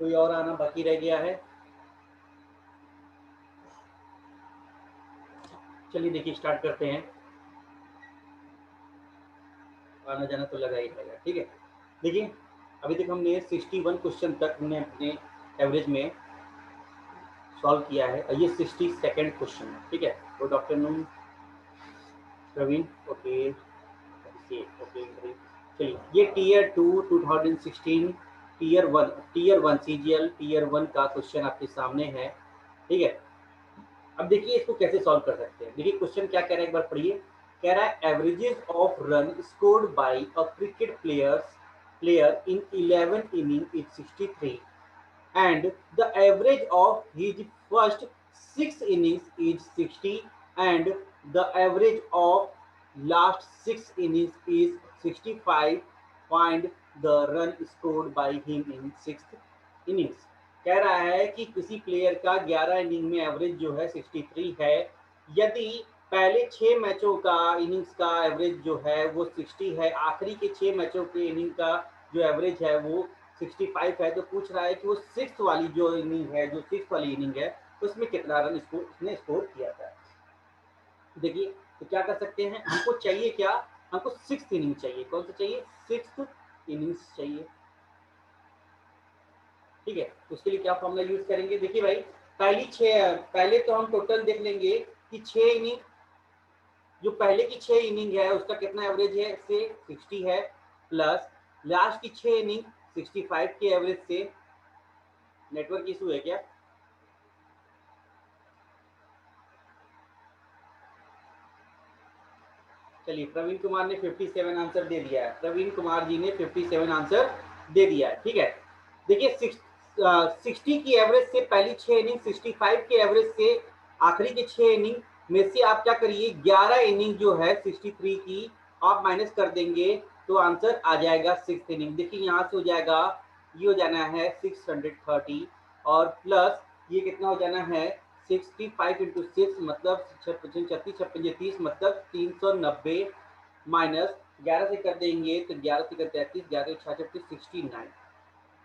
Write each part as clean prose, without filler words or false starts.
कोई और आना बाकी रह गया है? चलिए देखिए स्टार्ट करते हैं। आना जाना तो लगा ही रहेगा, ठीक है। देखिए अभी तक हमने 61 क्वेश्चन तक हमने अपने एवरेज में सॉल्व किया है। ये 62nd क्वेश्चन है, ठीक है। Good afternoon Praveen. Okay okay. चलिए ये tier 2 2016 tier one CGL tier 1 का क्वेश्चन आपके सामने है, ठीक है। अब देखिए इसको कैसे सॉल्व कर सकते हैं। देखिए क्वेश्चन क्या कह रहा है, एक बार पढ़िए। कह रहा है averages of run scored by a cricket player in 11 inning is 63 and the average of his first 6 innings is 60 and the average of last 6 innings is 65. Find the run scored by him in 6 innings। कह रहा है कि किसी player का 11 inning में average जो है 63 है। यदि पहले 6 मैचों का इनिंग्स का एवरेज जो है वो 60 है, आखिरी के 6 मैचों के इनिंग का जो एवरेज है वो 65 है, तो पूछ रहा है कि वो सिक्स वाली जो इनिंग है, जो सिक्स वाली इनिंग है उसमें कितना रन उसने स्कोर किया था। देखिए तो क्या कर सकते हैं, हमको चाहिए क्या, हमको सिक्स इनिंग चाहिए। कौन सा चाहिए? सिक्स इनिंग्स चाहिए, ठीक है। तो उसके लिए क्या फॉर्मूला यूज करेंगे? देखिए भाई पहले तो हम टोटल देख लेंगे कि 6 इनिंग, जो पहले की 6 इनिंग है उसका कितना एवरेज है से 60 है, प्लस लास्ट की 6 इनिंग 65 के एवरेज से। नेटवर्क इशू है क्या? चलिए प्रवीण कुमार ने 57 आंसर दे दिया है। प्रवीण कुमार जी ने 57 आंसर दे दिया है, ठीक है। देखिए 60 की एवरेज से पहली 6 इनिंग, 65 के एवरेज से आखिरी के 6 इनिंग में से आप क्या करिए, 11 इनिंग जो है 63 की आप माइनस कर देंगे तो आंसर आ जाएगा 6 इनिंग। देखिए यहाँ से हो जाएगा, ये हो जाना है 630 और प्लस ये कितना हो जाना है 65 इंटू 6 मतलब 36 छप्पन 30 मतलब 390 माइनस 11 से कर देंगे तो 11 से कर 33, 11 66 69।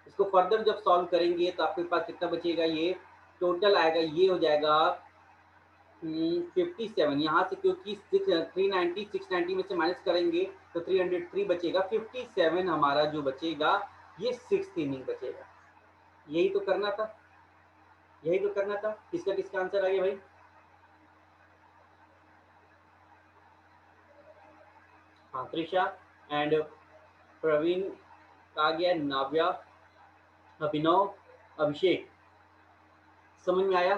इसको फर्दर जब सॉल्व करेंगे तो आपके पास कितना बचेगा, ये टोटल आएगा, ये हो जाएगा 57। यहाँ से क्योंकि 690 में से माइनस करेंगे तो 303 बचेगा। 57 हमारा जो बचेगा ये 6 इनिंग बचेगा। यही तो करना था, यही तो करना था। किसका किसका आंसर आ गया भाई? हाँ त्रिशा एंड प्रवीण आ गया, नाव्या, अभिनव, अभिषेक। समझ में आया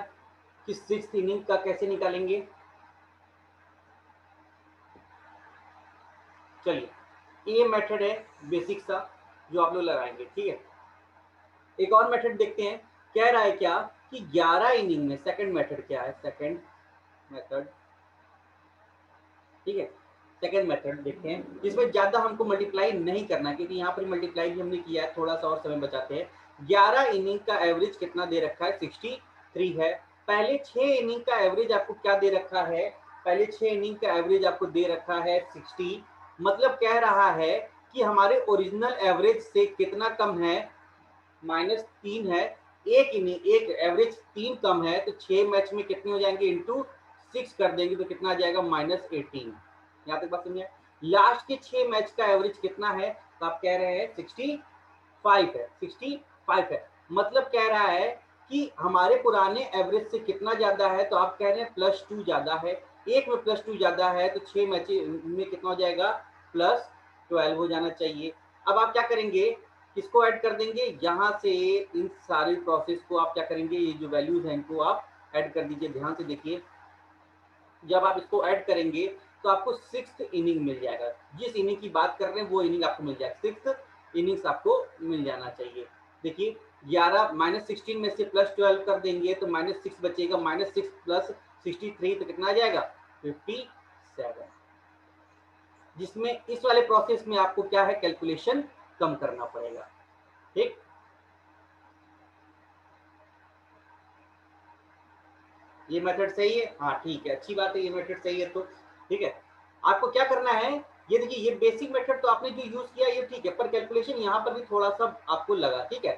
कि 6 इनिंग का कैसे निकालेंगे? चलिए ये मेथड है बेसिक सा जो आप लोग लगाएंगे, ठीक है। एक और मेथड देखते हैं। कह रहा है क्या कि 11 इनिंग में, सेकंड मेथड क्या है, सेकंड मेथड, ठीक है। सेकंड मेथड देखते हैं जिसमें ज्यादा हमको मल्टीप्लाई नहीं करना, क्योंकि यहाँ पर मल्टीप्लाई भी हमने किया है, थोड़ा सा और समय बचाते हैं। 11 इनिंग का एवरेज कितना दे रखा है, 63 है। पहले 6 इनिंग का एवरेज आपको क्या दे रखा है, पहले 6 इनिंग का एवरेज आपको दे रखा है 60। मतलब कह रहा है कि हमारे ओरिजिनल एवरेज से कितना कम है, -3 है। एक इनिंग, एक एवरेज 3 कम है तो 6 मैच में कितने हो जाएंगे, इंटू 6 कर देंगे तो कितना आ जाएगा, -18। यहाँ तक बात समझे? लास्ट के 6 मैच का एवरेज कितना है, तो आप कह रहे हैं 65 है, 65 है। मतलब कह रहा है कि हमारे पुराने एवरेज से कितना ज्यादा है, तो आप कह रहे हैं +2 ज्यादा है। एक में +2 ज्यादा है तो 6 मैच में कितना हो जाएगा, +12 हो जाना चाहिए। अब आप क्या करेंगे, किसको ऐड कर देंगे, यहाँ से इन सारी प्रोसेस को आप क्या करेंगे, ये जो वैल्यूज हैं इनको आप ऐड कर दीजिए। ध्यान से देखिए, जब आप इसको ऐड करेंगे तो आपको 6 इनिंग मिल जाएगा। जिस इनिंग की बात कर रहे हैं वो इनिंग आपको मिल जाएगा, 6 इनिंग्स आपको मिल जाना चाहिए। देखिए 11 -16 में से +12 कर देंगे तो -6 बचेगा, -6 + 63 तो कितना आ जाएगा, 57। जिसमें इस वाले प्रोसेस में आपको क्या है, कैलकुलेशन कम करना पड़ेगा, ठीक। ये मेथड सही है, हाँ ठीक है, अच्छी बात है, ये मेथड सही है तो ठीक है। आपको क्या करना है, ये देखिए ये बेसिक मेथड तो आपने जो यूज किया ये ठीक है, पर कैलकुलेशन यहाँ पर भी थोड़ा सा आपको लगा, ठीक है।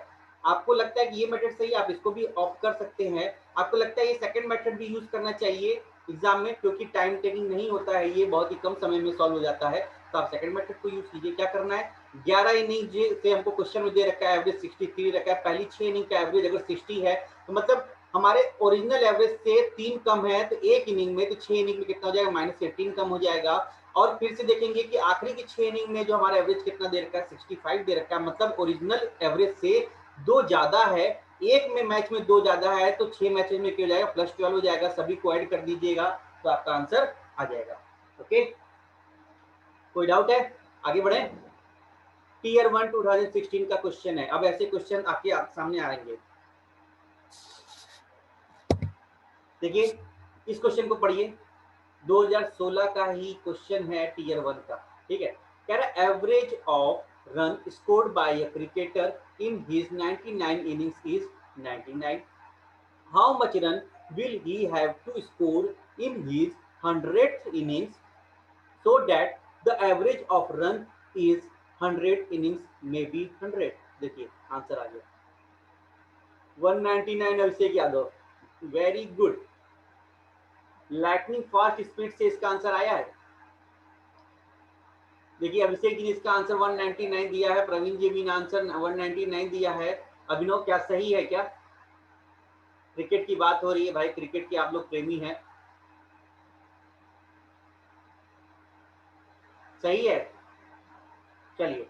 आपको लगता है कि ये मेथड सही है, आप इसको भी ऑप्ट कर सकते हैं। आपको लगता है ये सेकंड मेथड भी यूज करना चाहिए एग्जाम में, क्योंकि टाइम टेकिंग नहीं होता है, ये बहुत ही कम समय में सॉल्व हो जाता है, तो आप सेकंड मेथड को यूज कीजिए। क्या करना है, 11 इनिंग से हमको क्वेश्चन में दे रखा है, एवरेज 63 रखा है, पहली 6 इनिंग का एवरेज अगर 60 है तो मतलब हमारे ओरिजिनल एवरेज से 3 कम है, तो एक इनिंग में, तो 6 इनिंग में कितना हो जाएगा, -18 कम हो जाएगा। और फिर से देखेंगे कि आखिरी की 6 इनिंग में जो हमारा एवरेज कितना दे रखा है, 65 दे रखा है, मतलब ओरिजिनल एवरेज से 2 ज्यादा है, एक में मैच में 2 ज्यादा है, तो 6 मैचेस में क्या हो जाएगा, +12 हो जाएगा। सभी को ऐड कर दीजिएगा तो आपका आंसर आ जाएगा। ओके, कोई डाउट है, आगे बढ़े। टीयर 1 2016 का क्वेश्चन है। अब ऐसे क्वेश्चन आपके सामने आएंगे, देखिए इस क्वेश्चन को पढ़िए, 2016 का ही क्वेश्चन है टीयर 1 का, ठीक है। कह रहा है average of run scored by a cricketer in his 99 innings is 99, how much run will he have to score in his 100th innings so that the average of run is 100 innings may be 100। देखिए answer आ गया 199, Abhishek Yadav, very good, lightning fast speed से इसका answer आया है। देखिए अभिषेक जी ने इसका आंसर 199 दिया है, प्रवीण जी भी ने आंसर 199 दिया है। अभिनव क्या सही है क्या? क्रिकेट की बात हो रही है भाई, क्रिकेट के आप लोग प्रेमी हैं, सही है। चलिए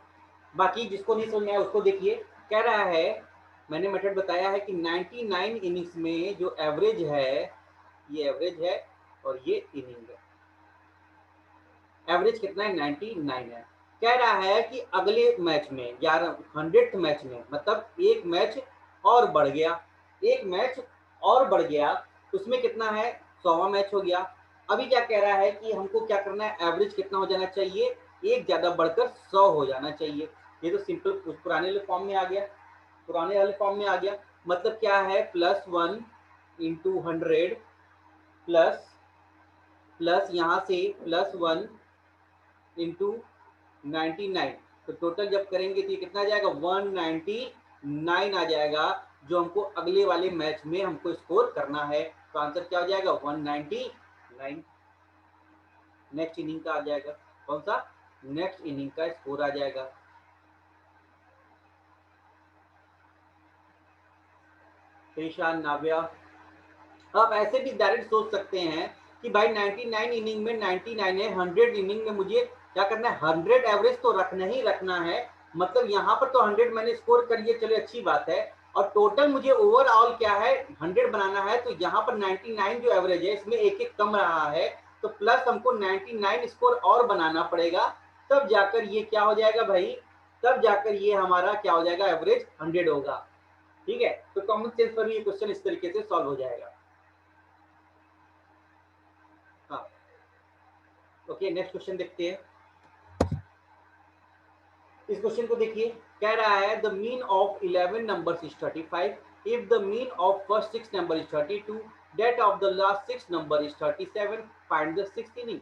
बाकी जिसको नहीं समझ में आया उसको देखिए, कह रहा है मैंने मेथड बताया है कि 99 इनिंग्स में जो एवरेज है, ये एवरेज है और ये इनिंग है, एवरेज कितना है 99 है। कह रहा है कि अगले मैच में 100th मैच में, मतलब एक मैच और बढ़ गया, एक मैच और बढ़ गया, उसमें कितना है 100वां मैच हो गया। अभी क्या कह रहा है कि हमको क्या करना है, एवरेज कितना हो जाना चाहिए, एक ज्यादा बढ़कर 100 हो जाना चाहिए। ये तो सिंपल पुराने वाले फॉर्म में आ गया, पुराने वाले फॉर्म में आ गया। मतलब क्या है, +1 इंटू 100 प्लस प्लस यहाँ से +1 इंटू 99, तो टोटल जब करेंगे तो ये कितना आ जाएगा 199 आ जाएगा, जो हमको अगले वाले मैच में हमको स्कोर करना है। तो आंसर क्या हो जाएगा 199, नेक्स्ट इनिंग का आ जाएगा। कौन सा, नेक्स्ट इनिंग का स्कोर आ जाएगा। ईशान, नाव्या, आप ऐसे भी डायरेक्ट सोच सकते हैं कि भाई 99 इनिंग में 99 है, 100 इनिंग में मुझे क्या करना है, 100 एवरेज तो रखना ही रखना है, मतलब यहाँ पर तो 100 मैंने स्कोर करिए, चलो अच्छी बात है, और टोटल मुझे ओवरऑल क्या है 100 बनाना है, तो यहाँ पर 99 जो एवरेज है इसमें एक एक कम रहा है, तो प्लस हमको 99 स्कोर और बनाना पड़ेगा, तब जाकर ये क्या हो जाएगा भाई, तब जाकर ये हमारा क्या हो जाएगा, एवरेज 100 होगा। ठीक है, तो कॉमन सेंस पर भी ये क्वेश्चन इस तरीके से सॉल्व हो जाएगा। हाँ, ओके नेक्स्ट क्वेश्चन देखते हैं। इस क्वेश्चन को देखिए, कह रहा है the mean of 11 numbers is 35, if the mean of first 6 number is 32, that of the last 6 number is 37, find the 6th inning.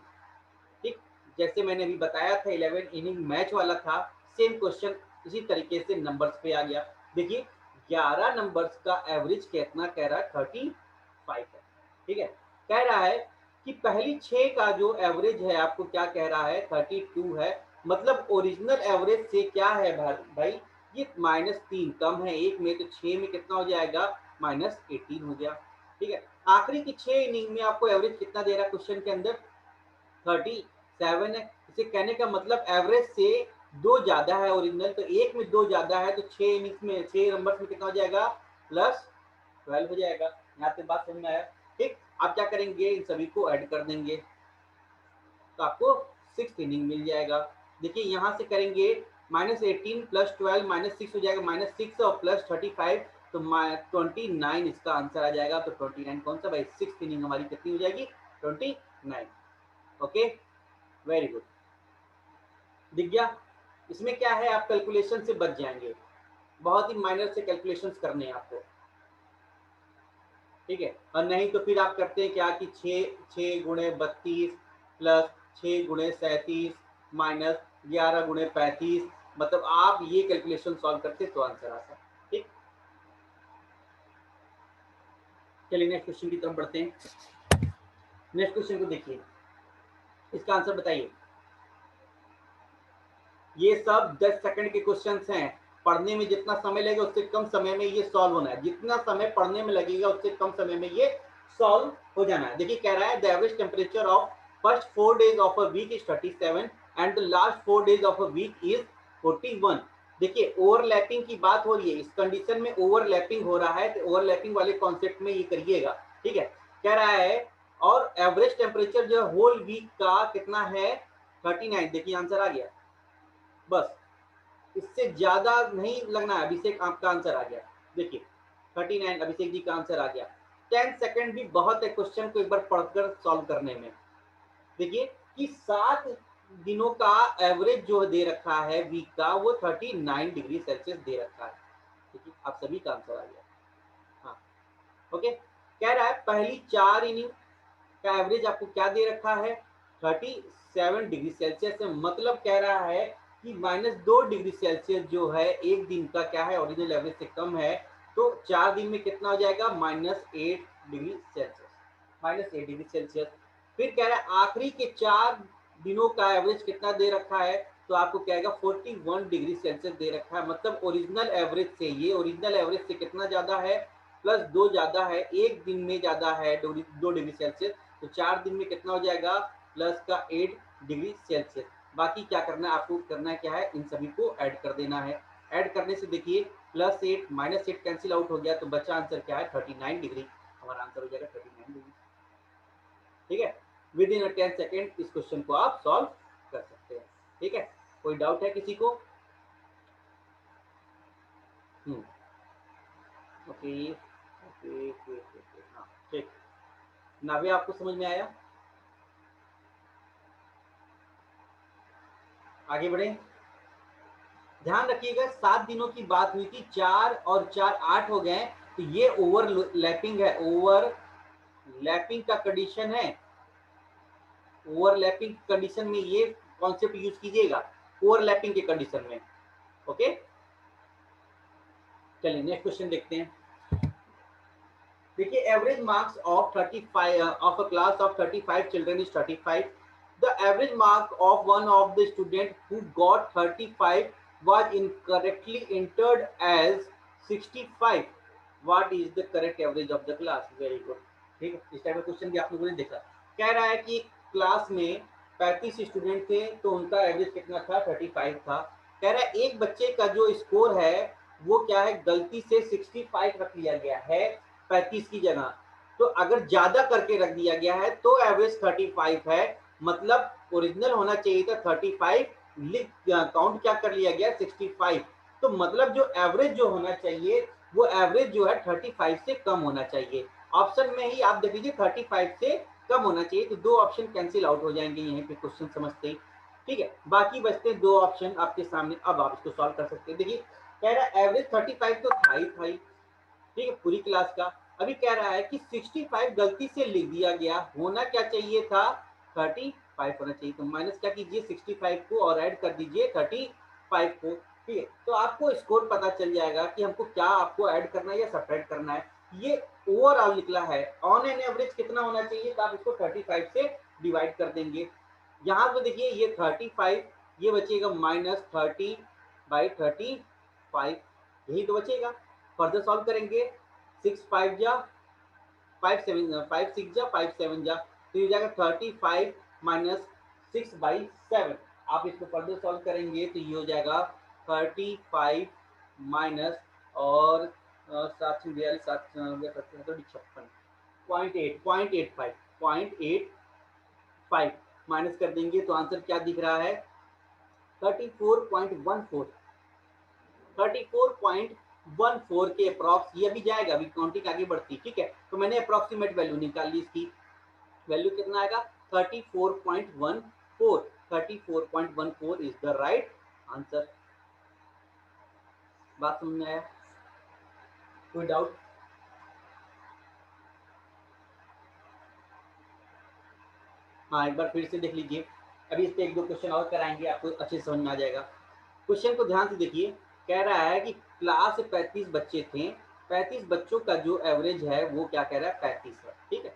ठीक, जैसे मैंने अभी बताया था 11 इनिंग मैच वाला था, सेम क्वेश्चन इसी तरीके से नंबर्स पे आ गया। देखिए 11 नंबर्स का एवरेज कितना कह रहा है, 35 है। ठीक है, कह रहा है कि पहली 6 का जो एवरेज है आपको क्या कह रहा है, 32 है, मतलब ओरिजिनल एवरेज से क्या है भाई, ये -3 कम है एक में, तो 6 में कितना हो जाएगा, -18 हो गया। ठीक है, आखिरी की 6 इनिंग में आपको एवरेज कितना दे रहा है क्वेश्चन के अंदर, 37 है। इसे कहने का मतलब एवरेज से 2 ज्यादा है ओरिजिनल, तो एक में 2 ज्यादा है, तो 6 इनिंग्स में 6 नंबर में कितना हो जाएगा, +12 हो जाएगा। यहाँ पे बात समझ में आया। ठीक, आप क्या करेंगे, इन सभी को ऐड कर देंगे तो आपको 6th इनिंग मिल जाएगा। देखिए यहाँ से करेंगे -18 + 12 -6 हो जाएगा, -6 और +35, तो 29 इसका आंसर आ जाएगा। तो 29 कौन सा भाई, 6th इनिंग हमारी कितनी हो जाएगी, 29। ओके, वेरी गुड, दिख गया। इसमें क्या है, आप कैलकुलेशन से बच जाएंगे, बहुत ही माइनर से कैलकुलेशंस करने हैं आपको। ठीक है, और नहीं तो फिर आप करते हैं क्या कि 6 गुणे 32 प्लस 6 गुणे 37 -11 गुणे 35, मतलब आप ये कैलकुलेशन सॉल्व करते तो आंसर आता। ठीक, चलिए नेक्स्ट क्वेश्चन की तरफ बढ़ते हैं। नेक्स्ट क्वेश्चन को देखिए, इसका आंसर बताइए। ये सब 10 सेकंड के क्वेश्चंस हैं। पढ़ने में जितना समय लगेगा उससे कम समय में ये सॉल्व होना है। जितना समय पढ़ने में लगेगा उससे कम समय में ये सॉल्व हो जाना है। देखिए कह रहा है the average temperature of first 4 days of a week is 37 and the last 4 days of a week is 41। देखिए ओवरलैपिंग की बात हो रही है, इस कंडीशन में ओवरलैपिंग हो रहा है, तो ओवरलैपिंग वाले कॉन्सेप्ट में ये करिएगा। ठीक है, कह रहा है और एवरेज टेम्परेचर जो होल वीक का कितना है 39। देखिए आंसर आ गया, बस इससे ज्यादा नहीं लगना है। अभिषेक आपका आंसर आ गया, देखिए 39 अभिषेक जी का आंसर आ गया। 10 सेकंड भी बहुत है क्वेश्चन को एक बार पढ़कर सॉल्व करने में। देखिए कि 7 दिनों का एवरेज जो दे रखा है वीक का वो 39 डिग्री सेल्सियस दे रखा है। देखिए आप सभी का आंसर आ गया। हाँ ओके, कह रहा है पहली 4 इनिंग का एवरेज आपको क्या दे रखा है 37 डिग्री सेल्सियस से, मतलब कह रहा है कि -2 डिग्री सेल्सियस जो है एक दिन का क्या है ओरिजिनल एवरेज से कम है, तो 4 दिन में कितना हो जाएगा -8 डिग्री सेल्सियस, -8 डिग्री सेल्सियस। फिर कह रहा है आखिरी के 4 दिनों का एवरेज कितना दे रखा है, तो आपको कहेगा 41 डिग्री सेल्सियस दे रखा है, मतलब ओरिजिनल एवरेज से ये ओरिजिनल एवरेज से कितना ज्यादा है +2 ज्यादा है, एक दिन में ज्यादा है 2 डिग्री सेल्सियस, तो 4 दिन में कितना हो जाएगा प्लस का 8 डिग्री सेल्सियस। बाकी क्या करना है आपको, करना है क्या है इन सभी को ऐड कर देना है। ऐड करने से देखिए +8 -8 कैंसिल आउट हो गया, तो बचा आंसर क्या है 39 डिग्री। हमारा आंसर हो जाएगा 39 डिग्री। ठीक है, विद इन 10 सेकेंड इस क्वेश्चन को आप सॉल्व कर सकते हैं। ठीक है, कोई डाउट है किसी को? ओके ओके ओके ओके, हाँ ठीक। नावे आपको समझ में आया? आगे बढ़े, ध्यान रखिएगा 7 दिनों की बात हुई थी, 4 और 4 8 हो गए, तो ये ओवरलैपिंग है, ओवरलैपिंग का कंडीशन है। ओवरलैपिंग कंडीशन में ये कॉन्सेप्ट यूज कीजिएगा, ओवरलैपिंग के कंडीशन में। ओके चलिए नेक्स्ट क्वेश्चन देखते हैं। देखिए average marks of 35 of a class of 35 children is 35। The average mark of one of the student who got 35 was incorrectly entered as 65. What is the correct average of the class? Very good। ठीक है, इस type का question भी आप लोगों ने देखा। कह रहा है कि क्लास में 35 स्टूडेंट थे तो उनका एवरेज कितना था 35 था। कह रहा है एक बच्चे का जो स्कोर है वो क्या है गलती से 65 रख लिया गया है 35 की जगह, तो अगर ज्यादा करके रख दिया गया है तो एवरेज 35 है, मतलब ओरिजिनल होना चाहिए था 35, काउंट क्या कर लिया गया 65, तो मतलब जो एवरेज जो होना चाहिए वो एवरेज जो है 35 से कम होना चाहिए। ऑप्शन में ही आप देख लीजिए 35 से कम होना चाहिए, तो 2 ऑप्शन कैंसिल आउट हो जाएंगे यहीं पे क्वेश्चन समझते ही। ठीक है, बाकी बचते 2 ऑप्शन आपके सामने, अब आप इसको सॉल्व कर सकते हैं। देखिए कह रहा है एवरेज 35 तो था ही, ठीक है पूरी क्लास का। अभी कह रहा है कि 65 गलती से लिख दिया गया, होना क्या चाहिए था 35 होना चाहिए, तो माइनस क्या कीजिए 65 को और ऐड कर दीजिए 35 को। ठीक है, तो आपको स्कोर पता चल जाएगा कि हमको क्या आपको ऐड करना है या सब्ट्रैक्ट करना है। ये ओवरऑल निकला है, ऑन एन एवरेज कितना होना चाहिए, तो आप इसको 35 से डिवाइड कर देंगे। यहाँ पे देखिए ये 35, ये बचेगा -30/35, यही तो बचेगा। फर्दर सॉल्व करेंगे 6 5 जा 5 7 5 6 जा 5 7 जा, तो ये जाएगा 35 -6/7। आप इसको फर्दर सॉल्व करेंगे तो ये हो जाएगा 35 माइनस और 742 756 0.85 माइनस कर देंगे तो आंसर क्या दिख रहा है 34.14, 34.14 के अप्रॉक्स, ये अभी जाएगा, अभी काउंटिंग आगे बढ़ती। ठीक है, तो मैंने अप्रॉक्सीमेट वैल्यू निकाल ली, इसकी वैल्यू कितना आएगा 34.14, 34.14 इज द राइट आंसर। बात समझ में आया? कोई डाउट? हाँ एक बार फिर से देख लीजिए, अभी इस पे 1 2 क्वेश्चन और कराएंगे, आपको अच्छे से समझ में आ जाएगा। क्वेश्चन को ध्यान से देखिए, कह रहा है कि क्लास 35 बच्चे थे, 35 बच्चों का जो एवरेज है वो क्या कह रहा है 35 है, ठीक है।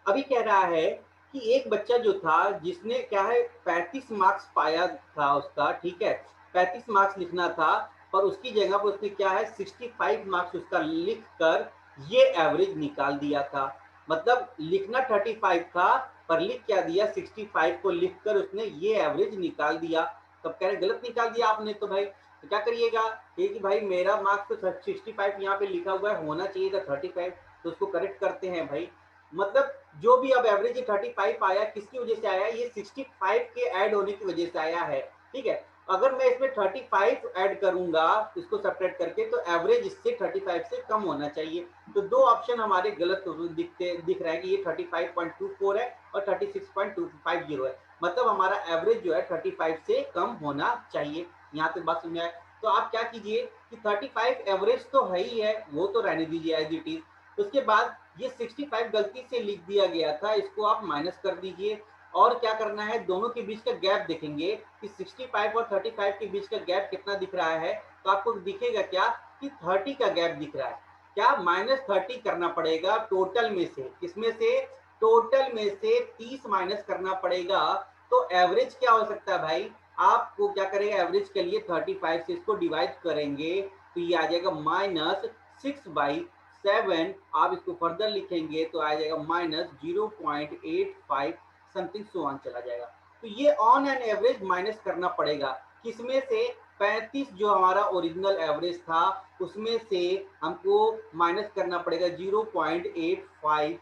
अभी कह रहा है कि एक बच्चा जो था जिसने क्या है 35 मार्क्स पाया था उसका, ठीक है, 35 मार्क्स लिखना था, पर उसकी जगह पर उसने क्या है 65 मार्क्स उसका लिख कर ये एवरेज निकाल दिया था। मतलब लिखना 35 था पर लिख क्या दिया 65 को लिख कर उसने ये एवरेज निकाल दिया। तब कह रहे गलत निकाल दिया आपने तो भाई, तो क्या करिएगा कि भाई मेरा मार्क्स तो 65 यहाँ पे लिखा हुआ है, होना चाहिए था 35, तो उसको करेक्ट करते हैं भाई। मतलब जो भी अब एवरेज 35 आया किसकी वजह से आया, ये 65 के ऐड होने की वजह से आया है, ठीक है। अगर मैं इसमें 35 ऐड करूंगा इसको सब्ट्रैक्ट करके तो एवरेज इससे 35 से कम होना चाहिए। तो दो ऑप्शन हमारे गलत दिख रहा है कि ये 35.24 है और 36.250 है, मतलब हमारा एवरेज जो है 35 से कम होना चाहिए। यहाँ तक बात समझ आए। तो आप क्या कीजिए कि 35 एवरेज तो है ही है, वो तो रहने दीजिए एज इट इज। उसके बाद ये 65 गलती से लिख दिया गया था, इसको आप माइनस कर दीजिए। और क्या करना है, दोनों के बीच का गैप देखेंगे कि 65 और 35 के बीच का गैप कितना दिख रहा है, तो आपको दिखेगा क्या कि 30 का गैप दिख रहा है। क्या -30 करना पड़ेगा टोटल में से, किसमें से, टोटल में से 30 माइनस करना पड़ेगा। तो एवरेज क्या हो सकता है भाई, आपको क्या करेगा एवरेज के लिए 35 से इसको डिवाइड करेंगे तो ये आ जाएगा -6/7। आप इसको फर्दर लिखेंगे तो आ जाएगा -0.85 समथिंग सो ऑन चला जाएगा। तो ये ऑन एन एवरेज माइनस करना पड़ेगा, किसमें से, 35 जो हमारा ओरिजिनल एवरेज था उसमें से हमको माइनस करना पड़ेगा 0.85,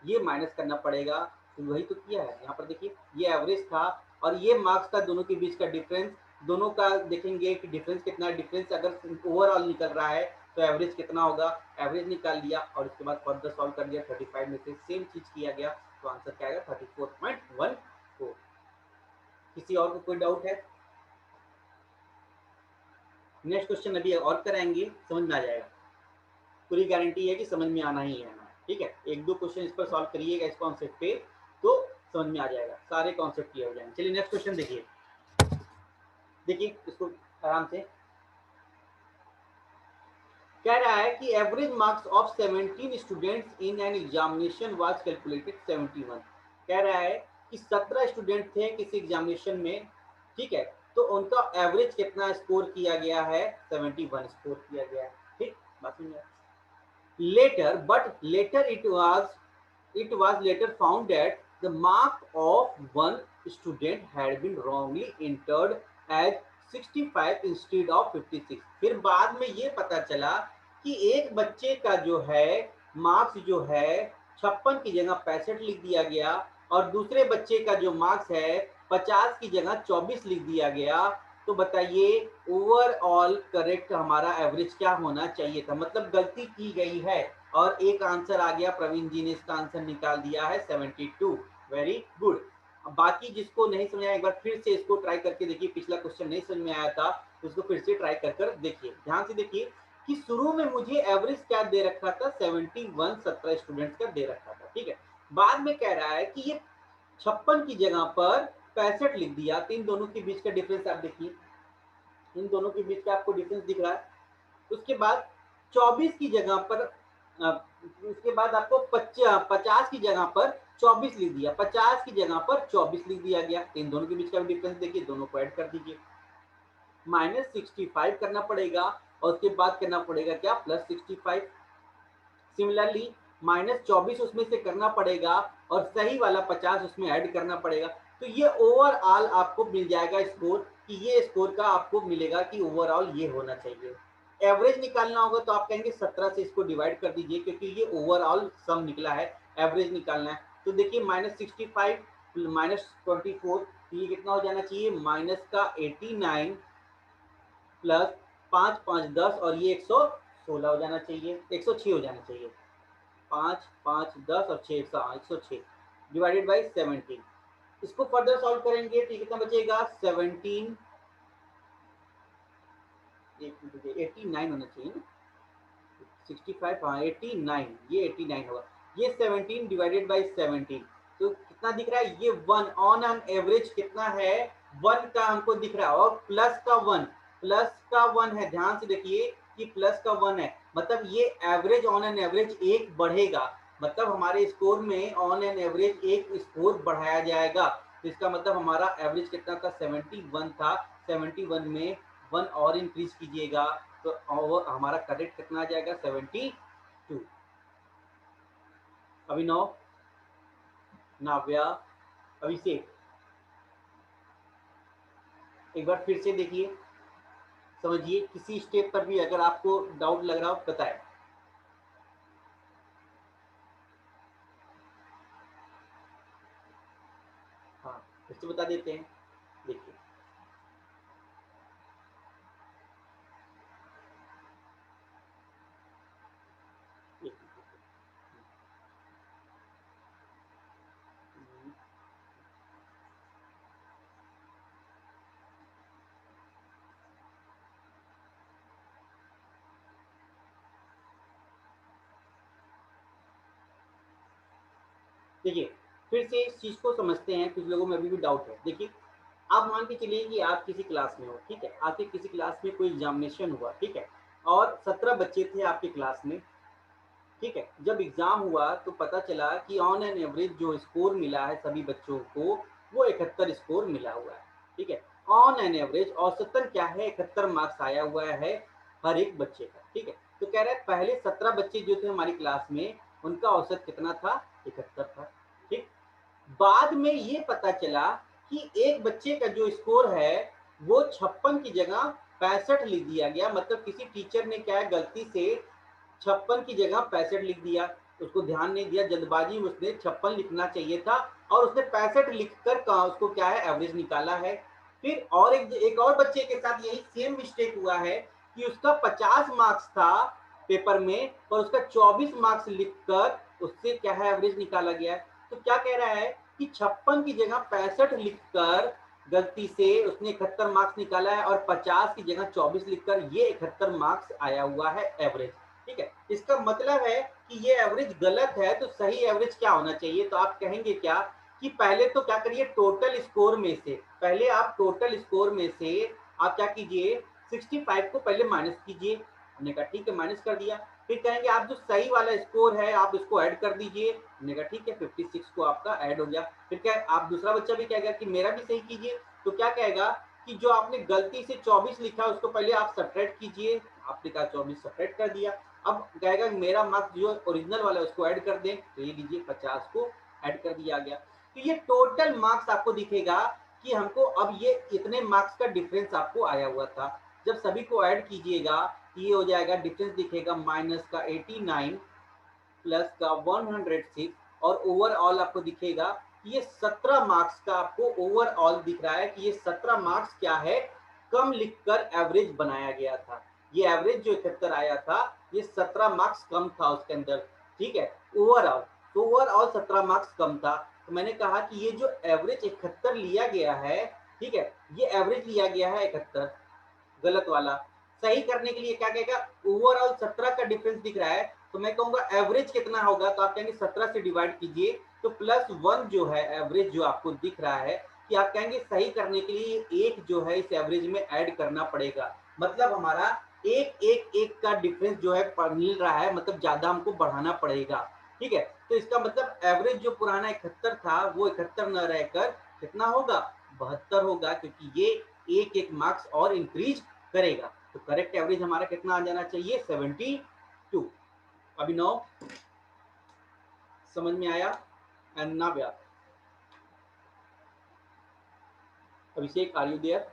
ये माइनस करना पड़ेगा। तो वही तो किया है यहाँ पर देखिए, ये एवरेज था और ये मार्क्स का दोनों के बीच का डिफरेंस, दोनों का देखेंगे कि डिफरेंस कितना है। डिफरेंस अगर ओवरऑल निकल रहा है तो एवरेज कितना होगा, एवरेज निकाल लिया और इसके बाद फर्दर सॉल्व कर दिया। 35 में से सेम चीज किया गया तो आंसर क्या आएगा 34.14। किसी और को कोई डाउट है? नेक्स्ट क्वेश्चन अभी और कराएंगे, समझ में आ जाएगा, पूरी गारंटी है कि समझ में आना ही है, ठीक है। एक दो क्वेश्चन इस पर सॉल्व करिएगा इस कॉन्सेप्ट पे तो समझ में आ जाएगा, सारे कॉन्सेप्ट क्लियर हो जाएंगे। चलिए नेक्स्ट क्वेश्चन देखिए, देखिए इसको आराम से। कह रहा है कि average marks of 17 students in an examination was calculated 71। कह रहा है कि 17 स्टूडेंट थे किसी एग्जामिनेशन में, ठीक है, तो उनका एवरेज कितना स्कोर किया गया है, 71 स्कोर किया गया है, ठीक बात समझ। Later, but later it was later found that the mark of one student had been wrongly entered as 65 instead of 56। फिर बाद में ये पता चला कि एक बच्चे का जो है मार्क्स जो है 56 की जगह 65 लिख दिया गया और दूसरे बच्चे का जो मार्क्स है 50 की जगह 24 लिख दिया गया। तो बताइए ओवरऑल करेक्ट हमारा एवरेज क्या होना चाहिए था, मतलब गलती की गई है और एक आंसर आ गया, प्रवीण जी ने इसका आंसर निकाल दिया है 72। Very good. बाकी जिसको नहीं समझ आया एक बार फिर से इसको ट्राई करके देखिए, पिछला क्वेश्चन नहीं समझ में आया था तो उसको फिर से ट्राई कर देखिए, ध्यान से देखिए कि शुरू में मुझे एवरेज क्या दे रखा था 71, 17 स्टूडेंट्स का दे रखा था, ठीक है। बाद में कह रहा है कि ये 56 की जगह पर 65 लिख दिया। तो इन दोनों के बीच का डिफरेंस आप देखिए, इन दोनों के बीच का आपको डिफरेंस दिख रहा है। उसके बाद 24 की जगह पर उसके बाद आपको 50 की जगह पर 24 लिख दिया, 50 की जगह पर 24 लिख दिया गया। इन दोनों के बीच का डिफरेंस देखिए, दोनों को ऐड कर दीजिए, -65 करना पड़ेगा और उसके बाद करना पड़ेगा क्या +65। सिमिलरली -24 उसमें से करना पड़ेगा और सही वाला 50 उसमें ऐड करना पड़ेगा। तो ये ओवरऑल आपको मिल जाएगा स्कोर, कि ये स्कोर का आपको मिलेगा कि ओवरऑल ये होना चाहिए। एवरेज निकालना होगा तो आप कहेंगे 17 से इसको डिवाइड कर दीजिए क्योंकि ये ओवरऑल सम निकला है, एवरेज निकालना है। तो देखिए -65 -24 ये कितना हो जाना चाहिए, माइनस का 89 प्लस 5 5 10 और ये 116 हो जाना चाहिए, 106 हो जाना चाहिए। 5 5 10 और 6 106 डिवाइडेड बाई 17। इसको फर्दर सॉल्व करेंगे तो कितना बचेगा 17, 89 होना चाहिए ना, 65 हाँ 89, ये 89 होगा। ये 17 डिवाइडेड बाई 17 तो कितना दिख रहा है, ये 1 ऑन एन एवरेज कितना है 1 का हमको दिख रहा है और प्लस का 1 है। ध्यान से देखिए कि प्लस का 1 है, मतलब ये एवरेज ऑन एन एवरेज एक बढ़ेगा, मतलब हमारे स्कोर में ऑन एन एवरेज एक स्कोर बढ़ाया जाएगा। तो इसका मतलब हमारा एवरेज कितना था, 71 था, 71 में 1 और इंक्रीज कीजिएगा तो हमारा करेक्ट कितना आ जाएगा, 72। अभिनव, नाव्या, अभिषेक, एक बार फिर से देखिए, समझिए, किसी स्टेप पर भी अगर आपको डाउट लग रहा हो बताएं। हाँ, फिर से बता देते हैं, देखिए। देखिए, फिर से इस चीज को समझते हैं, कुछ लोगों में अभी भी डाउट है। देखिए, आप मान के चलिए कि आप किसी क्लास में हो, ठीक है, आपके किसी क्लास में कोई एग्जामिनेशन हुआ, ठीक है, और 17 बच्चे थे आपकी क्लास में, ठीक है। जब एग्जाम हुआ तो पता चला कि ऑन एन एवरेज जो स्कोर मिला है सभी बच्चों को, वो 71 स्कोर मिला हुआ है, ठीक है। ऑन एन एवरेज औसतन क्या है, 71 मार्क्स आया हुआ है हर एक बच्चे का, ठीक है। तो कह रहा है पहले 17 बच्चे जो थे हमारी क्लास में, उनका औसत कितना था, 71 था, ठीक। बाद में ये पता चला कि एक बच्चे का जो स्कोर है वो 56 की जगह 65 लिख दिया गया, मतलब किसी टीचर ने क्या है, गलती से 56 की जगह 65 लिख दिया, उसको ध्यान नहीं दिया, जल्दबाजी में उसने 56 लिखना चाहिए था और उसने 65 लिखकर कहा उसको क्या है, एवरेज निकाला है। फिर और एक और बच्चे के साथ यही सेम मिस्टेक हुआ है कि उसका 50 मार्क्स था पेपर में, पर उसका 24 मार्क्स लिखकर उससे क्या है, एवरेज निकाला गया है। तो क्या कह रहा है कि 56 की जगह 65 लिखकर गलती से उसने 71 मार्क्स निकाला है और 50 की जगह 24 लिखकर ये 71 मार्क्स आया हुआ है एवरेज, ठीक है। इसका मतलब है कि ये एवरेज गलत है, तो सही एवरेज क्या होना चाहिए, तो आप कहेंगे क्या कि पहले तो क्या करिए, टोटल स्कोर में से, पहले आप टोटल स्कोर में से आप क्या कीजिए, 65 को पहले माइनस कीजिए। हमने कहा ठीक है, माइनस कर दिया। फिर कहेंगे आप जो सही वाला स्कोर है आप उसको ऐड कर दीजिए। हमने कहा ठीक है, 56 को आपका ऐड हो गया। फिर क्या आप दूसरा बच्चा भी कहेगा कि मेरा भी सही कीजिए, तो क्या कहेगा कि जो आपने गलती से 24 लिखा उसको पहले आप सब्ट्रैक्ट कीजिए। आपने कहा 24 सब्ट्रैक्ट कर दिया। अब कहेगा मेरा मार्क्स जो ओरिजिनल वाला है उसको ऐड कर दें, तो ये लीजिए 50 को ऐड कर दिया गया। तो ये टोटल मार्क्स आपको दिखेगा कि हमको अब ये इतने मार्क्स का डिफरेंस आपको आया हुआ था। जब सभी को ऐड कीजिएगा ये हो जाएगा, डिफरेंस दिखेगा माइनस का 89 प्लस का 106 और ओवरऑल आपको दिखेगा कि ये 17 मार्क्स का आपको ओवरऑल दिख रहा है कि ये 17 मार्क्स क्या है, कम लिखकर एवरेज बनाया गया था। ये एवरेज जो 71 आया था ये 17 मार्क्स कम था उसके अंदर, ठीक है, ओवरऑल। तो ओवरऑल 17 मार्क्स कम था। तो मैंने कहा कि ये जो एवरेज 71 लिया गया है, ठीक है, ये एवरेज लिया गया है 71, गलत वाला। सही करने के लिए क्या कहेगा, ओवरऑल 17 का डिफरेंस दिख रहा है, तो मैं कहूंगा एवरेज कितना होगा, तो आप कहेंगे 17 से डिवाइड कीजिए, तो +1 जो है एवरेज जो आपको दिख रहा है, कि आप कहेंगे सही करने के लिए एक जो है इस एवरेज में ऐड करना पड़ेगा। मतलब हमारा एक का डिफरेंस जो है मिल रहा है, मतलब ज्यादा हमको बढ़ाना पड़ेगा, ठीक है। तो इसका मतलब एवरेज जो पुराना 71 था वो 71 न रहकर कितना होगा, 72 होगा, क्योंकि ये एक मार्क्स और इंक्रीज करेगा। तो करेक्ट एवरेज हमारा कितना आ जाना चाहिए, 72। अभिनव, समझ में आया? Navya, Abhishek, are you there?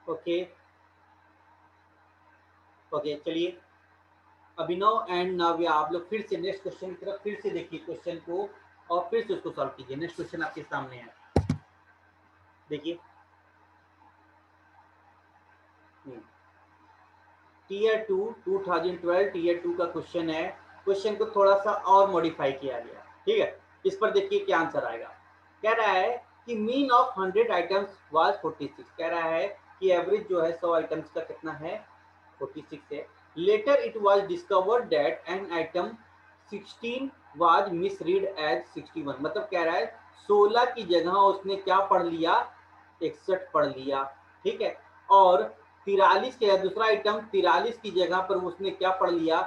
Okay okay, चलिए अभिनव एंड नाव्या आप लोग फिर से नेक्स्ट क्वेश्चन की तरफ फिर से देखिए क्वेश्चन को और फिर से उसको सॉल्व कीजिए। नेक्स्ट क्वेश्चन आपके सामने है, देखिए। टीयर 2 2012 टीयर 2 का क्वेश्चन है। क्वेश्चन को थोड़ा सा और मॉडिफाई किया गया, ठीक है। इस पर देखिए क्या आंसर आएगा। कह रहा है कि मीन ऑफ 100 आइटम्स वाज 46। कह रहा है कि एवरेज जो है 100 आइटम्स का कितना है, 46 है। Later it was discovered that an item 16 was misread as 61, मतलब कह रहा है 16 की जगह उसने क्या पढ़ लिया, 61 पढ़ लिया, ठीक है। और 43 के दूसरा आइटम 43 की जगह पर उसने क्या पढ़ लिया,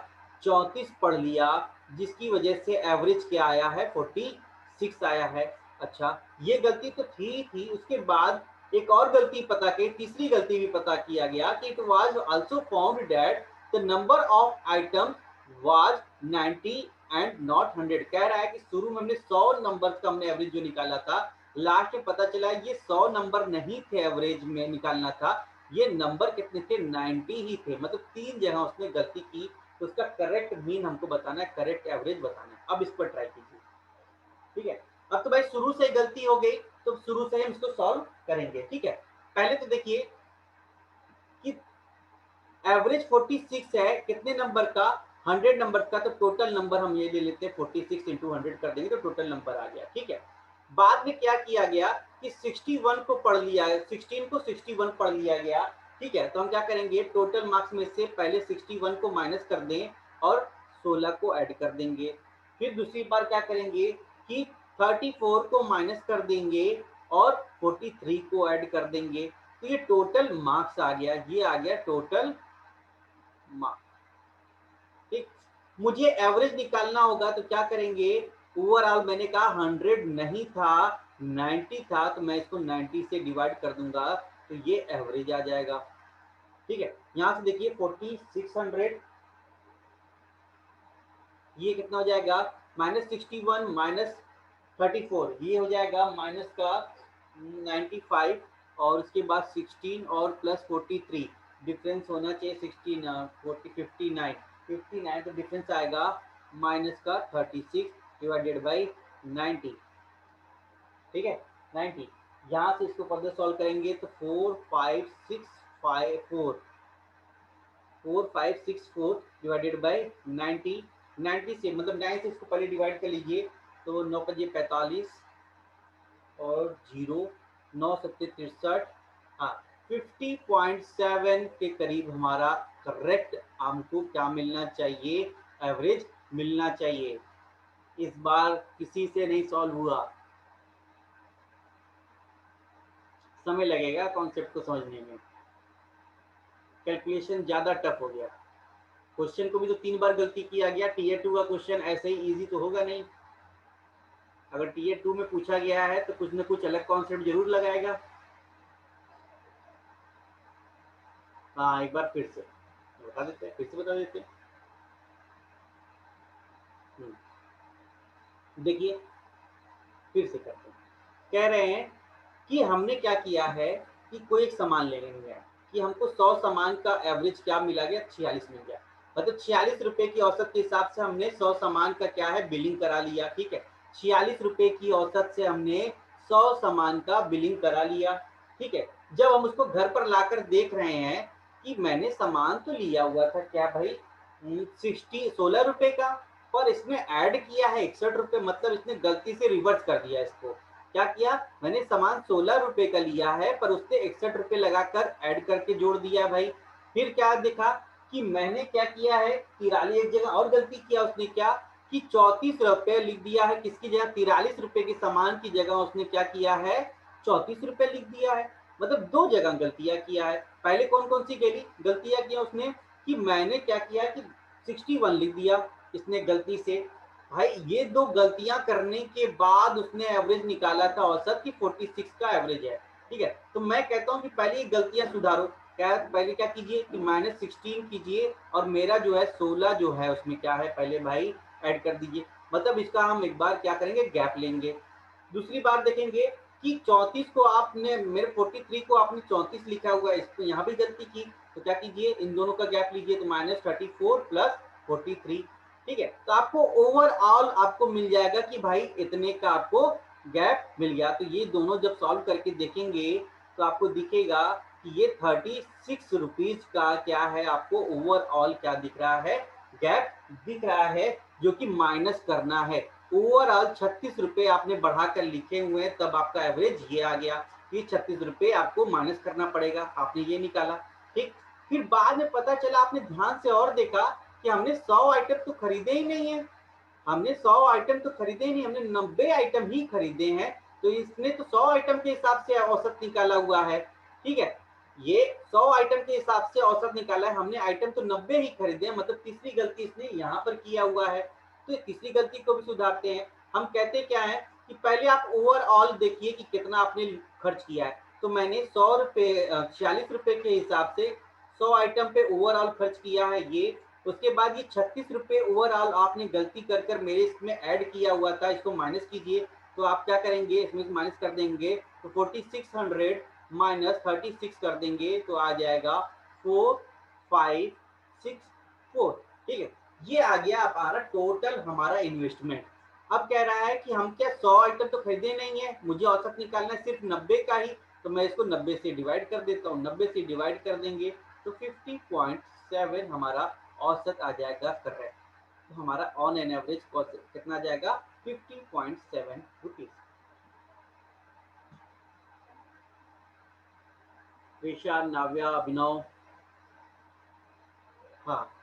34 पढ़ लिया, जिसकी वजह से एवरेज क्या आया है, 46 आया है। अच्छा, ये गलती तो थी उसके बाद एक और गलती पता की, तीसरी गलती भी पता किया गया कि it was also found that the number of item was 90 and not 100। कह रहा है कि शुरू में हमने 100 नंबर का हमने एवरेज जो निकाला था, लास्ट में पता चला ये 100 नंबर नहीं थे एवरेज में निकालना था, ये नंबर कितने थे, 90 ही थे। मतलब 3 जगह उसने गलती की, तो उसका करेक्ट मीन हमको बताना है, करेक्ट एवरेज बताना है। अब इस पर ट्राई कीजिए, ठीक है। अब तो भाई शुरू से गलती हो गई, तो शुरू से हम इसको सॉल्व करेंगे, ठीक है। पहले तो देखिए कि एवरेज 46 है, कितने नंबर का, 100 नंबर का, तो टोटल नंबर हम ये ले लेते हैं 46 इंटू 100 कर देंगे तो टोटल नंबर आ गया, ठीक है। बाद में क्या किया गया कि 61 को पढ़ लिया, 16 को 61 पढ़ लिया गया, ठीक है। तो हम क्या करेंगे, टोटल मार्क्स में से पहले 61 को माइनस कर दें और 16 को ऐड कर देंगे। फिर दूसरी बार क्या करेंगे कि 34 को माइनस कर देंगे और 43 को ऐड कर देंगे, तो ये टोटल मार्क्स आ गया, ये आ गया टोटल मार्क्स, ठीक। मुझे एवरेज निकालना होगा तो क्या करेंगे, ओवरऑल मैंने कहा 100 नहीं था, 90 था, तो मैं इसको 90 से डिवाइड कर दूंगा, तो ये एवरेज आ जाएगा, ठीक है। यहां से देखिए 4600, ये कितना हो जाएगा, -61 -34, ये हो जाएगा माइनस का 95, और उसके बाद 16 और प्लस 43, डिफरेंस होना चाहिए 16 40 59, 59, तो डिफरेंस आएगा माइनस का 36 डिवाइडेड बाई 90, ठीक है, 90। यहाँ से इसको फर्दर सॉल्व करेंगे तो 4564 डिवाइडेड बाई 90, 90 से मतलब 9 से इसको पहले डिवाइड कर लीजिए, तो 9 5 45 और 0, 9 7 63, हाँ 50.7 के करीब हमारा करेक्ट हमको क्या मिलना चाहिए, एवरेज मिलना चाहिए। इस बार किसी से नहीं सॉल्व हुआ, समय लगेगा कॉन्सेप्ट को समझने में, कैलकुलेशन ज्यादा टफ हो गया। क्वेश्चन को भी तो 3 बार गलती किया गया, टीयर 2 का क्वेश्चन ऐसे ही इजी तो होगा नहीं, अगर टीयर 2 में पूछा गया है तो कुछ ना कुछ अलग कॉन्सेप्ट जरूर लगाएगा। हाँ एक बार फिर से बता देते हैं, फिर से बता देते हैं। देखिए फिर से करते हैं, कह रहे हैं कि हमने क्या किया है कि कोई एक सामान ले लेंगे कि हमको 100 सामान का एवरेज क्या मिला गया, 46 मिल गया, मतलब 46 रुपए की औसत के हिसाब से हमने 100 सामान का क्या है, बिलिंग करा लिया, ठीक है। 46 रुपए की औसत से हमने 100 सामान का बिलिंग करा लिया, ठीक है। जब हम उसको घर पर लाकर देख रहे हैं कि मैंने सामान तो लिया हुआ था क्या भाई 16 रुपए का, पर इसमें ऐड किया है 61 रुपए, मतलब इसने गलती से रिवर्स कर दिया इसको। क्या किया, मैंने सामान 16 रुपए का लिया है पर उससे 61 रुपए लगाकर ऐड करके जोड़ दिया भाई। फिर क्या दिखा कि मैंने क्या किया है, तिराली एक जगह और गलती किया उसने, क्या कि 34 रुपए लिख दिया है, किसकी जगह 43 रुपए के सामान की जगह उसने क्या किया है, 34 रुपए लिख दिया है। मतलब 2 जगह गलतियां किया है। पहले कौन कौन सी गलतियां किया उसने, कि मैंने क्या किया कि 61 लिख दिया इसने गलती से, भाई ये 2 गलतियां करने के बाद उसने एवरेज निकाला था औसत की 46 का एवरेज है, ठीक है। तो मैं कहता हूं कि पहले ये गलतियां सुधारो, क्या पहले क्या कीजिए कि -16 कीजिए और मेरा जो है 16 जो है उसमें क्या है पहले भाई ऐड कर दीजिए, मतलब इसका हम एक बार क्या करेंगे, गैप लेंगे। दूसरी बार देखेंगे कि 34 को आपने, मेरे 43 को आपने 34 लिखा हुआ है, इसको यहाँ भी गलती की, तो क्या कीजिए इन दोनों का गैप लीजिए, तो -34 प्लस 43, ठीक है। तो आपको ओवरऑल आपको मिल जाएगा कि भाई इतने का आपको गैप मिल गया। तो ये दोनों जब सॉल्व करके देखेंगे तो आपको दिखेगा कि ये 36 रुपीज का क्या है, आपको ओवरऑल क्या दिख रहा है, गैप दिख रहा है, जो कि माइनस करना है। ओवरऑल 36 रुपए आपने बढ़ाकर लिखे हुए हैं, तब आपका एवरेज ये आ गया, ये 36 रुपए आपको माइनस करना पड़ेगा, आपने ये निकाला, ठीक। फिर बाद में पता चला, आपने ध्यान से और देखा कि हमने 100 आइटम तो खरीदे ही नहीं है, हमने 100 आइटम तो खरीदे ही नहीं, हमने 90 आइटम ही खरीदे हैं। तो इसने तो 100 आइटम के हिसाब से औसत निकाला हुआ है, ठीक है, ये 100 आइटम के हिसाब से औसत निकाला है, हमने आइटम तो 90 ही खरीदे हैं, मतलब तीसरी गलती इसने यहाँ पर किया हुआ है। तो तीसरी गलती को भी सुधारते हैं। हम कहते क्या है कि पहले आप ओवरऑल देखिए कि कितना आपने खर्च किया है। तो मैंने 100 रुपये 46 रुपये के हिसाब से 100 आइटम पे ओवरऑल खर्च किया है ये। उसके बाद ये 36 रुपये ओवरऑल आपने गलती कर कर मेरे इसमें ऐड किया हुआ था, इसको माइनस कीजिए। तो आप क्या करेंगे, इसमें माइनस कर देंगे, तो 4600 माइनस 36 कर देंगे तो आ जाएगा 4564, ठीक है। ये आ गया हमारा टोटल हमारा इन्वेस्टमेंट। अब कह रहा है कि हम क्या 100 आइटम तो खरीदे नहीं है, मुझे औसत निकालना है सिर्फ 90 का ही। तो मैं इसको 90 से डिवाइड कर देता हूँ, 90 से डिवाइड कर देंगे तो 50.7 हमारा औसत आ जाएगा करेक्ट। तो हमारा ऑन एन एवरेज कितना आ जाएगा, 50.7 रुपीज। ऋषा, नाव्या, अभिनव, हाँ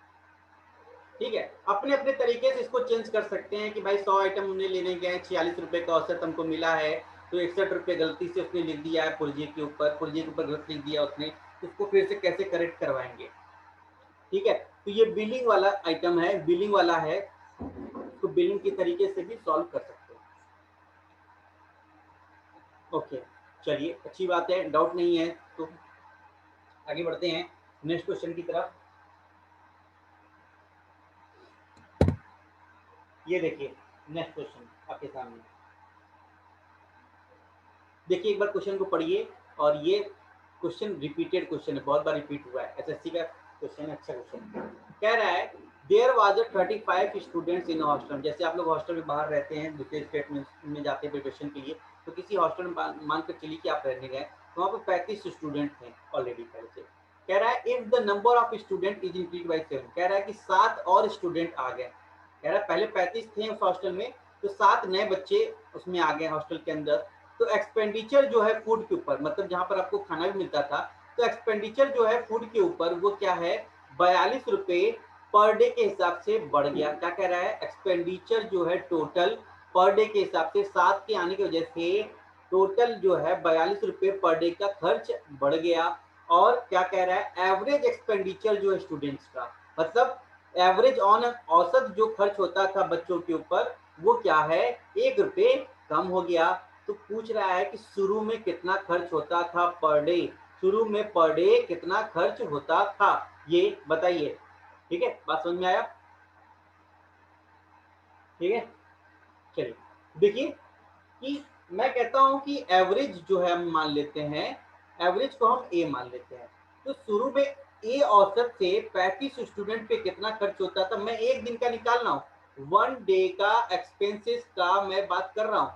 ठीक है, अपने अपने तरीके से इसको चेंज कर सकते हैं कि भाई 100 आइटम हमने लेने गए, 46 रुपए का औसत हमको मिला है, तो 61 रुपये गलती से उसने लिख दिया है पुर्जे के ऊपर, पुर्जे के ऊपर गलत लिख दिया उसने, उसको फिर से कैसे करेक्ट करवाएंगे, ठीक है। तो ये बिलिंग वाला आइटम है, बिलिंग वाला है, तो बिलिंग के तरीके से भी सॉल्व कर सकते हैं। ओके, चलिए अच्छी बात है, डाउट नहीं है तो आगे बढ़ते हैं नेक्स्ट क्वेश्चन की तरफ। ये देखिए नेक्स्ट क्वेश्चन आपके सामने, देखिए एक बार क्वेश्चन को पढ़िए, और ये क्वेश्चन रिपीटेड क्वेश्चन है, बहुत बार रिपीट हुआ है, एसएससी का क्वेश्चन है, अच्छा क्वेश्चन। कह रहा है there was 35 students in hostel, जैसे आप लोग हॉस्टल में बाहर रहते हैं, दूसरे स्टेट में जाते हैं प्रिपरेशन के लिए, तो किसी हॉस्टल में मान कर चलिए कि आप रहने गए, तो वहाँ पर 35 स्टूडेंट हैं ऑलरेडी पहले से। कह रहा है if the number of student is increase by 7, कह रहा है कि 7 और स्टूडेंट आ गए, कह रहा है पहले 35 थे उस हॉस्टल में, तो 7 नए बच्चे उसमें आ गए हॉस्टल के अंदर। तो एक्सपेंडिचर जो है फूड के ऊपर, मतलब जहाँ पर आपको खाना भी मिलता था, तो एक्सपेंडिचर जो है फूड के ऊपर वो क्या है, 42 रुपये पर डे के हिसाब से बढ़ गया। क्या कह रहा है, एक्सपेंडिचर जो है टोटल पर डे के हिसाब से 7 के आने की वजह से टोटल जो है 42 रुपये पर डे का खर्च बढ़ गया। और क्या कह रहा है, एवरेज एक्सपेंडिचर जो है स्टूडेंट्स का, मतलब एवरेज ऑन औसत जो खर्च होता था बच्चों के ऊपर, वो क्या है, 1 रुपये कम हो गया। तो पूछ रहा है कि शुरू में कितना खर्च होता था पर डे, शुरू में पर डे कितना खर्च होता था, ये बताइए। ठीक है, बात समझ में आया, ठीक है। चलिए देखिए कि मैं कहता हूं कि एवरेज जो है हम मान लेते हैं, एवरेज को हम ए मान लेते हैं। तो शुरू में ए औसत से 35 स्टूडेंट पे कितना खर्च होता था, मैं एक दिन का निकाल रहा हूँ, 1 डे का एक्सपेंसेस का मैं बात कर रहा हूँ,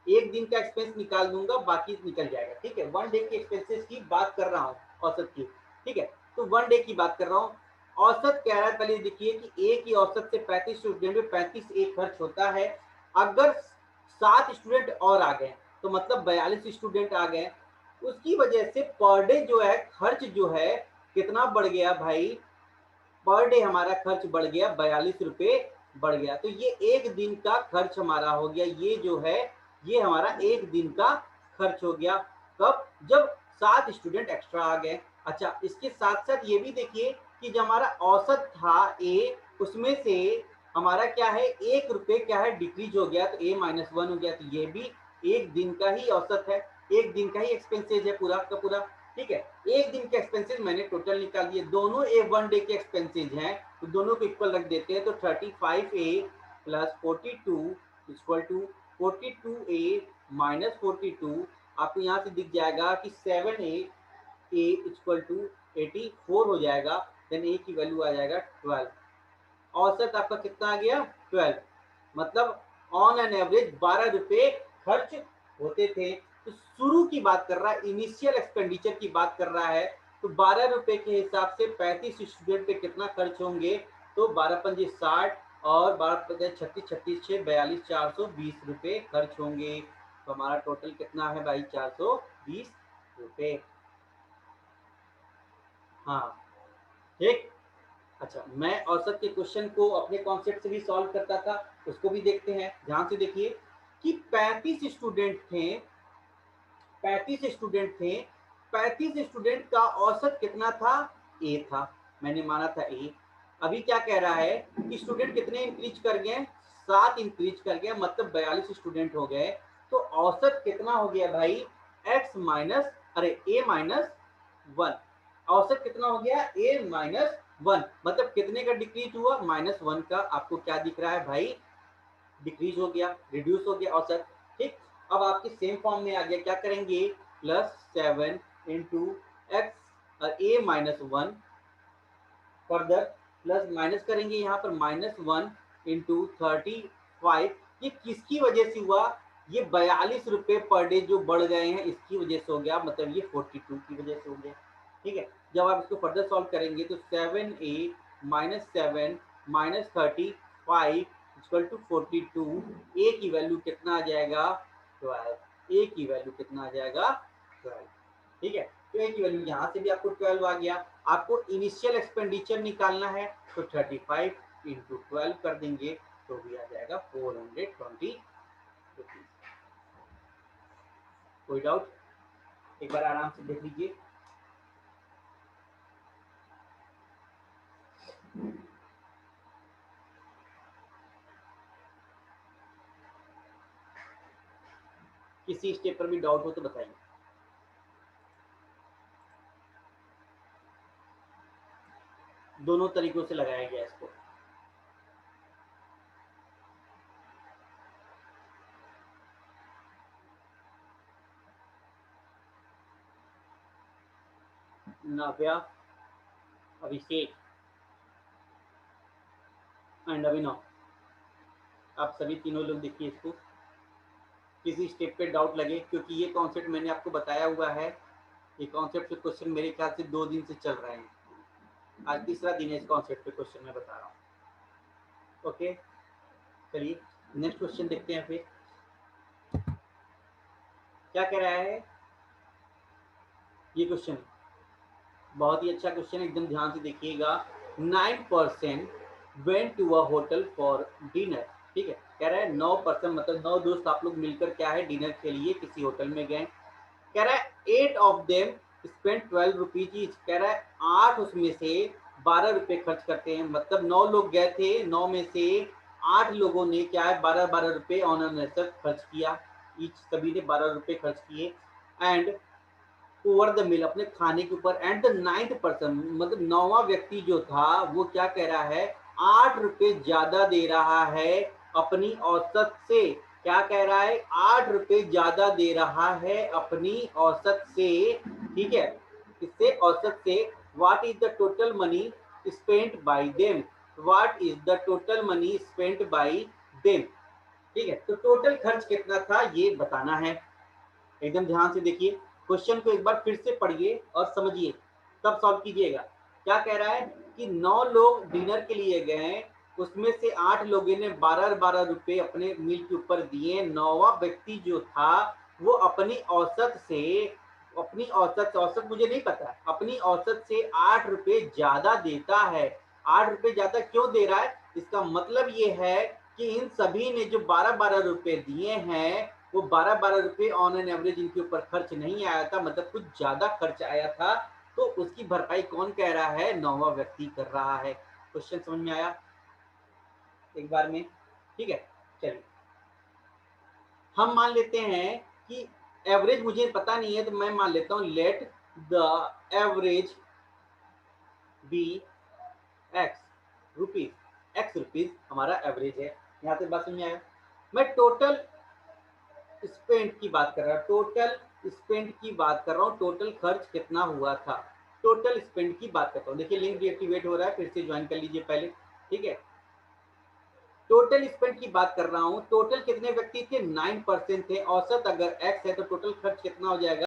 एक दिन का एक्सपेंस निकाल दूंगा, बाकी निकल जाएगा, ठीक है। 1 डे की एक्सपेंसेस की बात कर रहा हूँ, औसत की, ठीक है। तो 1 डे की बात कर रहा हूँ, औसत कह रहा है, पहले देखिए कि ए की औसत से 35 स्टूडेंट में 35 एक खर्च होता है। अगर 7 स्टूडेंट और आ गए तो मतलब 42 स्टूडेंट आ गए, उसकी वजह से पर डे जो है खर्च जो है कितना बढ़ गया भाई, पर डे हमारा खर्च बढ़ गया, 42 रुपये बढ़ गया। तो ये एक दिन का खर्च हमारा हो गया, ये जो है ये हमारा एक दिन का खर्च हो गया। कब, जब 7 स्टूडेंट एक्स्ट्रा आ गए। अच्छा, इसके साथ साथ ये भी देखिए कि जो हमारा औसत था ए, उसमें से हमारा क्या है, 1 रुपये क्या है डिक्रीज हो गया, तो A-1 हो गया। तो ये भी एक दिन का ही औसत है, एक दिन का ही एक्सपेंसेस है पूरा का पूरा, ठीक है। एक दिन के एक्सपेंसेस मैंने टोटल निकाल दिए, दोनों ए 1 डे के एक्सपेंसेस हैं, तो दोनों को इक्वल रख देते हैं। तो 35A plus 42 equal to 42A minus 42, आपको यहाँ से दिख जाएगा कि 7A इक्वल टू 84 हो जाएगा, देन ए की वैल्यू आ जाएगा 12। औसत आपका कितना आ गया, 12, मतलब ऑन एन एवरेज 12 रुपये खर्च होते थे। तो शुरू की बात कर रहा है, इनिशियल एक्सपेंडिचर की बात कर रहा है, तो 12 रुपये के हिसाब से 35 स्टूडेंट पे कितना खर्च होंगे, तो 12×5 60 और 12×5 36 36 6 42 420 रुपये खर्च होंगे। तो हमारा टोटल कितना है भाई, 420 रुपये। हाँ ठीक। अच्छा, मैं औसत के क्वेश्चन को अपने कॉन्सेप्ट से भी सॉल्व करता था, उसको भी देखते हैं। ध्यान से देखिए कि 35 स्टूडेंट थे, 35 स्टूडेंट थे, 35 स्टूडेंट का औसत कितना था? ए था, मैंने माना था ए। अभी क्या कह रहा है कि स्टूडेंट कितने इंक्रीज कर गए? 7 इंक्रीज कर गए, मतलब 42 स्टूडेंट हो गए। तो औसत कितना हो गया भाई? एक्स माइनस ए माइनस 1। औसत कितना हो गया? ए माइनस 1। मतलब कितने का डिक्रीज हुआ? -1 का। आपको क्या दिख रहा है भाई? डिक्रीज हो गया, रिड्यूस हो गया औसत। ठीक, अब आपकी सेम फॉर्म में आ गया। क्या करेंगे? +7 इंटू एक्स ए माइनस 1, फर्दर प्लस माइनस करेंगे यहाँ पर -1 इंटू 35। ये किसकी वजह से हुआ? ये 42 रुपए पर डे जो बढ़ गए हैं, इसकी वजह से हो गया, मतलब ये 42 की वजह से हो गया। ठीक है, जब आप इसको फर्दर सॉल्व करेंगे तो 7a minus 7 minus 35 equal to 42। A की वैल्यू कितना आ जाएगा? 12। ए की वैल्यू कितना आ जाएगा? 12। ठीक है, तो ए की वैल्यू यहाँ से भी आपको 12 आ गया। आपको इनिशियल एक्सपेंडिचर निकालना है तो 35 इंटू 12 कर देंगे तो भी आ जाएगा 420 रुपीज। कोई डाउट? एक बार आराम से देख लीजिए। किसी स्टेप पर भी डाउट हो तो बताइए। दोनों तरीकों से लगाया गया इसको। नाव्या, अभिषेक एंड अभिनव, आप सभी तीनों लोग देखिए इसको। किसी स्टेप पे डाउट लगे, क्योंकि ये कॉन्सेप्ट मैंने आपको बताया हुआ है। ये कॉन्सेप्ट से क्वेश्चन मेरे ख्याल से 2 दिन से चल रहे हैं। आज तीसरा दिन है इस कॉन्सेप्ट पे क्वेश्चन मैं बता रहा हूँ। ओके, चलिए नेक्स्ट क्वेश्चन देखते हैं। फिर क्या कह रहा है ये क्वेश्चन? बहुत ही अच्छा क्वेश्चन, एकदम ध्यान से देखिएगा। 9% went to a hotel for dinner. ठीक है, कह रहा है 9%, मतलब 9 दोस्त आप लोग मिलकर क्या है, डिनर के लिए किसी होटल में गए। कह रहा है 8 of them spend 12 rupees each. कह रहा है 8 उसमें से 12 रुपए खर्च करते हैं, मतलब 9 लोग गए थे, 9 में से 8 लोगों ने क्या है 12-12 रुपए ऑन अननेसेसरी खर्च किया। ईच सभी ने 12 रुपए खर्च किए। एंड ओवर द मिल, अपने खाने के ऊपर। एंड द 9th पर्सन, मतलब 9वां व्यक्ति जो था वो क्या कह रहा है? 8 रुपए ज्यादा दे रहा है अपनी औसत से। क्या कह रहा है? 8 रुपए ज्यादा दे रहा है अपनी औसत से। ठीक है, इससे औसत से। What is the total money spent bye them? What is the total money spent bye them? ठीक है, तो टोटल खर्च कितना था ये बताना है। एकदम ध्यान से देखिए, क्वेश्चन को एक बार फिर से पढ़िए और समझिए, तब सॉल्व कीजिएगा। क्या कह रहा है कि 9 लोग डिनर के लिए गए, उसमें से 8 लोगों ने 12-12 रुपए अपने मील के ऊपर दिए। 9वां व्यक्ति जो था वो अपनी औसत से, अपनी औसत मुझे नहीं पता, अपनी औसत से 8 रुपए ज्यादा देता है। 8 रुपए ज्यादा क्यों दे रहा है? इसका मतलब ये है कि इन सभी ने जो 12-12 रुपए दिए हैं, वो 12-12 रुपए ऑन एन एवरेज इनके ऊपर खर्च नहीं आया था, मतलब कुछ ज्यादा खर्च आया था। तो उसकी भरपाई कौन कह रहा है? 9वां व्यक्ति कर रहा है। क्वेश्चन समझ में आया एक बार में? ठीक है, चलिए हम मान लेते हैं कि एवरेज मुझे पता नहीं है, तो मैं मान लेता हूं let the average be X rupees हमारा एवरेज है। यहाँ से बात समझ में आया? मैं टोटल स्पेंड की बात कर रहा हूँ, टोटल स्पेंड की बात कर रहा हूँ, टोटल खर्च कितना हुआ था, टोटल स्पेंड की बात करता हूँ। देखिए लिंक डीएक्टिवेट हो रहा है, फिर से ज्वाइन कर लीजिए पहले। ठीक है, टोटल स्पेंड की बात कर रहा हूँ। टोटल कितने व्यक्ति थे? 9% थे। औसत अगर एक्स है तो टोटल खर्च कितना हो जाएगा?